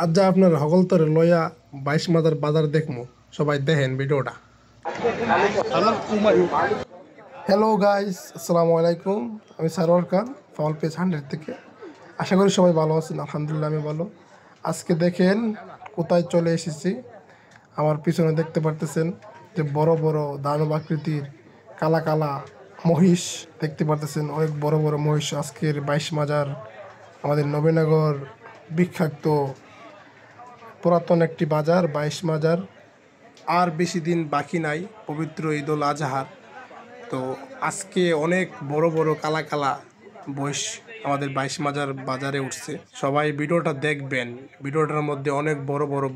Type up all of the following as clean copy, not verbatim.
আজ যা আপনার হগলতরে লইয়া 22 মাদার বাজার দেখমু সবাই দেখেন ভিডিওটা। হ্যালো গাইস, আসসালামু আলাইকুম। আমি সারোয়ার খান, ফাউল পেজ 100 থেকে। আশা করি সবাই ভালো আছেন। আলহামদুলিল্লাহ আমি ভালো। আজকে দেখেন কোথায় চলে এসেছি। আমার পিছনে দেখতে পারতেছেন যে বড় বড় দানব আকৃতির কালা কালা মহিষ দেখতে পারতেছেন। অনেক বড় বড় মহিষ। আজকের 22 মাজার আমাদের নবীনগর বিখ্যাত পুরাতন একটি বাজার 22 মাজার। আর বেশি দিন বাকি নাই পবিত্র ঈদুল আজহার। তো আজকে অনেক বড় বড় কালা কালা মহিষ আমাদের 22 মাজার বাজারে উঠছে। সবাই ভিডিওটা দেখবেন। ভিডিওটার মধ্যে অনেক বড় বড়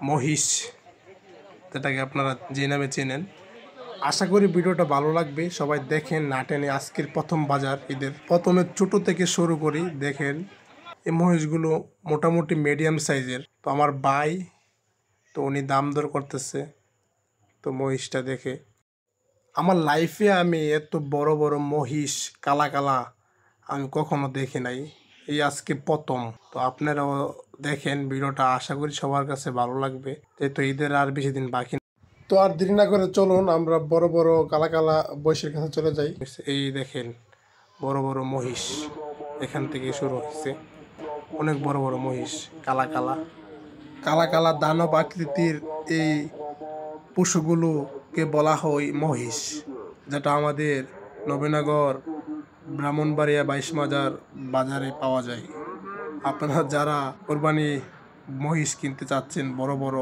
মহিষ, যেটাকে আপনারা যে নামে চেনেন। আশা করি ভিডিওটা ভালো লাগবে। সবাই দেখেন না টেনে। আজকের প্রথম বাজার ঈদের। প্রথমে ছোট থেকে শুরু করি। দেখেন এই মহিষগুলো মোটামুটি মিডিয়াম সাইজের। তো আমার ভাই তো উনি দাম দর করতেছে। তো মহিষটা দেখে আমার লাইফে আমি এত বড় বড় মহিষ কালা কালা আমি কখনো দেখি নাই। এই আজকে প্রথম। তো আপনারাও দেখেন ভিডিওটা। আশা করি সবার কাছে ভালো লাগবে, যেহেতু ঈদের আর বেশি দিন বাকি। তো আর দেরি না করে চলুন আমরা বড় বড় কালা কালা মহিষের কাছে চলে যাই। এই দেখেন বড় বড় মহিষ, এখান থেকে শুরু হয়েছে। অনেক বড় বড় মহিষ কালা কালা কালা কালা দানব আকৃতির এই পশুগুলোকে বলা হয় মহিষ, যেটা আমাদের নবীনগর ব্রাহ্মণবাড়িয়া 22 মাজার বাজারে পাওয়া যায়। আপনারা যারা কোরবানি মহিষ কিনতে চাচ্ছেন বড় বড়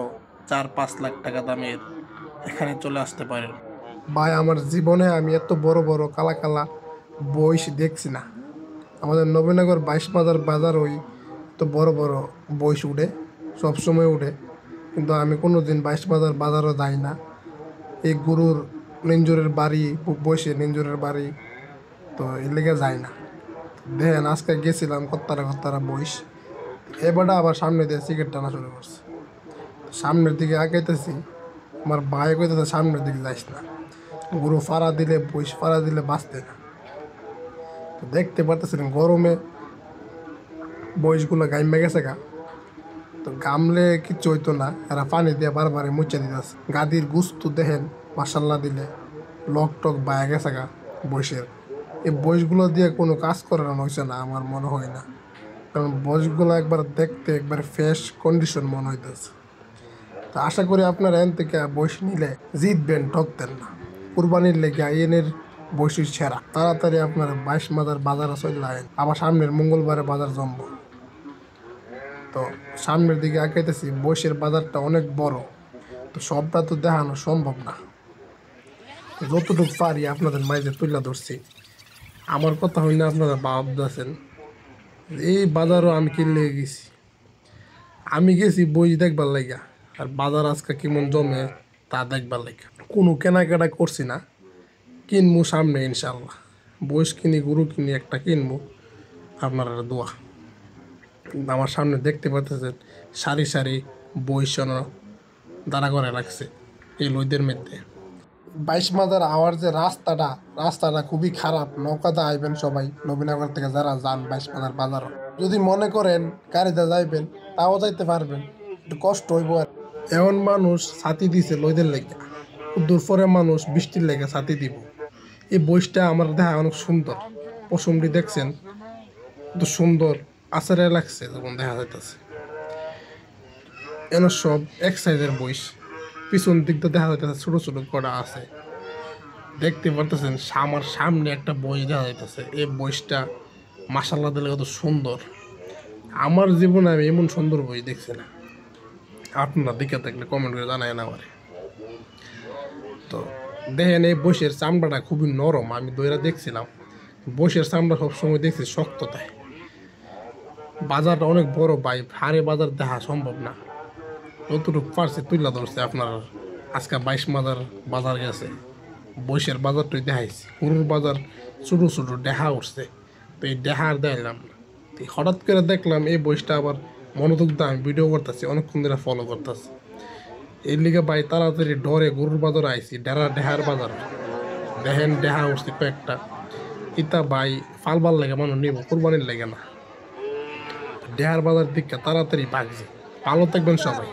4-5 লাখ টাকা দামের, এখানে চলে আসতে পারেন। ভাই আমার জীবনে আমি এত বড় বড় কালা কালা মহিষ দেখছি না। আমাদের নবীনগর 22 মাজার বাজার ওই তো বড় বড় মহিষ উঠে, সবসময় উঠে, কিন্তু আমি কোনো দিন 22 মাজার বাজারও যাই না। এই গরুর নিঞ্জুরের বাড়ি বসে নিঞ্জুরের বাড়ি, তো এর লেগে যায় না। দেখেন আজকে গেছিলাম কত্তারা বইস, এবারটা আবার সামনে দিয়ে সিগারেট টানা শুরু করছে। সামনের দিকে আগাইতেছি, আমার ভাই কইতেছে সামনের দিকে যাইস না, গরু ফাড়া দিলে বইস ফাড়া দিলে বাঁচতে না। তো দেখতে পারতেছিলেন গরমে বইসগুলো গাইমে গেছে গা। তো গামলে কিচ্ছু হইতো না, এরা পানি দিয়ে বারবার মুচে দিতেছে। গাদির গুস্তু দেখেন মাসাল্লা দিলে লক টক বায়া গেছে গা বইসের। এই বইসগুলো দিয়ে কোনো কাজ করানো হয়েছে না আমার মনে হয় না, কারণ বইসগুলো একবার দেখতে একবার ফ্রেশ কন্ডিশন মনে হইতেছে। তো আশা করি আপনারা এন থেকে বইস নিলে জিতবেন, ঠকতেন না। কুরবানির লেগে আইনের বৈশির সেরা। তাড়াতাড়ি আপনারা 22 মাজার বাজারে চলে আইন, আবার সামনের মঙ্গলবারে বাজার জমবো। তো সামনের দিকে আগাইতেছি। বৈশের বাজারটা অনেক বড়, তো সবটা তো দেখানো সম্ভব না। যতটুকু পারি আপনাদের মাঝে তুলে ধরছি। আমার কথা হই না আপনারা ভাবতেছেন এই বাজারও আমি কিনলে গেছি। আমি গেছি বই দেখবার লাগা, আর বাজার আজকে কেমন জমে তা দেখবার লাগা। কোনো কেনাকাটা করছি না, কিনবো সামনে ইনশাল্লাহ। বইস কিনি, গরু কিনি, একটা কিনবো। আপনারা দোয়া। আমার সামনে দেখতে পাচ্ছেন সারি সারি বইসন দাঁড়া করে রাখছে এই লইদের মধ্যে। 22 মাজার আওয়ার যে রাস্তাটা খুবই খারাপ। নৌকাতে আইবেন সবাই নবীনগর থেকে যারা যান 22 মাজার বাজার। যদি মনে করেন গাড়িতে যাইবেন তাও যাইতে পারবেন, একটু কষ্ট হইব। আর এমন মানুষ ছাতি দিছে লইদের লেগে, দূর পরে মানুষ বৃষ্টির লেগে ছাতি দিব। এই বইসটা আমার দেখা অনেক সুন্দর। পশমটি দেখছেন তো সুন্দর আচারে লাগছে, যেমন দেখা যাইতেছে। এন সব এক সাইজের বইস। পিছন দিকটা দেখা যাইতেছে ছোট ছোট করা আছে। দেখতে পারতেছেন আমার সামনে একটা বই দেখা যাইতেছে। এই বইসটা মাসাল্লাহ দিলে কত সুন্দর। আমার জীবনে আমি এমন সুন্দর বই দেখছি না। আপনারা দেখে থাকলে কমেন্ট করে জানায় না আমারে। তো দেখেন এই বইসের চামড়াটা খুবই নরম। আমি দইরা দেখছিলাম, বইসের চামড়া সবসময় দেখছি শক্ত তাই। বাজারটা অনেক বড় ভাই, হারে বাজার দেখা সম্ভব না। যতটুকু পারছে তুইলা ধরছে আপনার। আজকে 22 মাজার বাজার গেছে, বৈশের বাজারটাই দেখাইছি। গরুর বাজার ছোটো ছোটো দেখা উঠছে, তো এই দেখার দেখলাম না। হঠাৎ করে দেখলাম এই বইসটা আবার মনোযোগ দিয়ে আমি ভিডিও করতেছি, অনেকক্ষণ ধরে ফলো করতেছি। এর লিগে ভাই তাড়াতাড়ি ডরে গরুর বাজার আইছি, দেহার বাজার। দেখেন দেখা উঠছে কয়েকটা। ইতা ভাই ফালবার লেগে মানুষ নিব, কোরবানির লেগে না। ডেহার বাজার দিকে তাড়াতাড়ি ভাগছে। ভালো থাকবেন সবাই।